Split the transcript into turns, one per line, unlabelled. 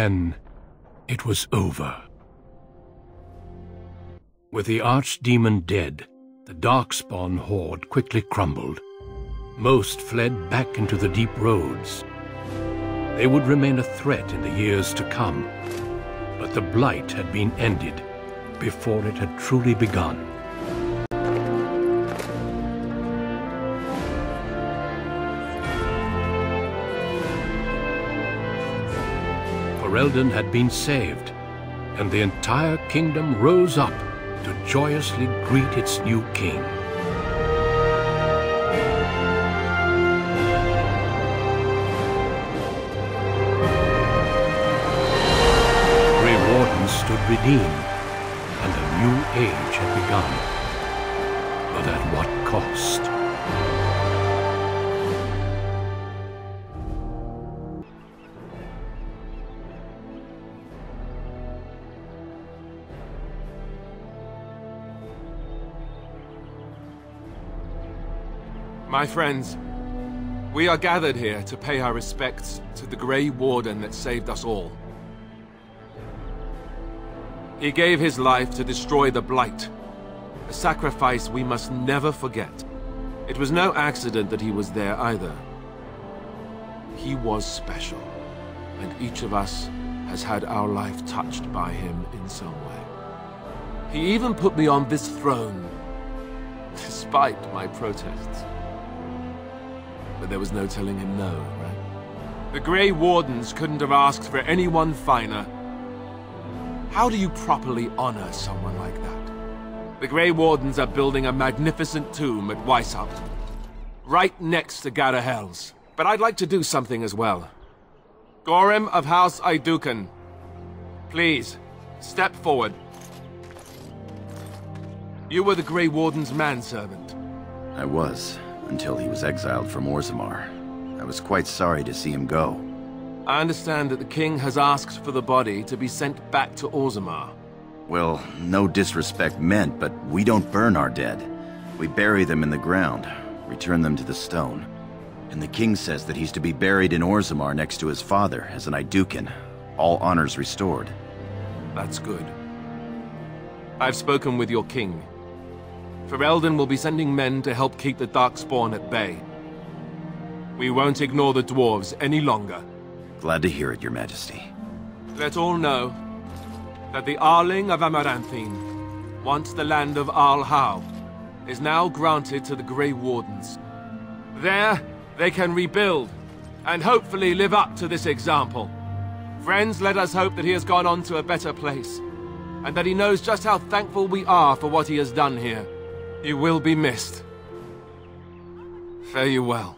Then, it was over. With the Archdemon dead, the Darkspawn horde quickly crumbled. Most fled back into the deep roads. They would remain a threat in the years to come, but the blight had been ended before it had truly begun. Ferelden had been saved, and the entire kingdom rose up to joyously greet its new king. Grey Wardens stood redeemed, and a new age had begun. But at what cost?
My friends, we are gathered here to pay our respects to the Grey Warden that saved us all. He gave his life to destroy the Blight, a sacrifice we must never forget. It was no accident that he was there either. He was special, and each of us has had our life touched by him in some way. He even put me on this throne, despite my protests. But there was no telling him no, right? The Grey Wardens couldn't have asked for anyone finer. How do you properly honor someone like that? The Grey Wardens are building a magnificent tomb at Weishaupt, right next to Garahels. But I'd like to do something as well. Gorham of House Aeducan, please, step forward. You were the Grey Warden's manservant.
I was. Until he was exiled from Orzammar. I was quite sorry to see him go.
I understand that the king has asked for the body to be sent back to Orzammar.
Well, no disrespect meant, but we don't burn our dead. We bury them in the ground, return them to the stone. And the king says that he's to be buried in Orzammar next to his father as an Aeducan. All honors restored.
That's good. I've spoken with your king. Ferelden will be sending men to help keep the Darkspawn at bay. We won't ignore the dwarves any longer.
Glad to hear it, Your Majesty.
Let all know that the Arling of Amaranthine, once the land of Arlhau, is now granted to the Grey Wardens. There, they can rebuild, and hopefully live up to this example. Friends, let us hope that he has gone on to a better place, and that he knows just how thankful we are for what he has done here. He will be missed. Fare you well.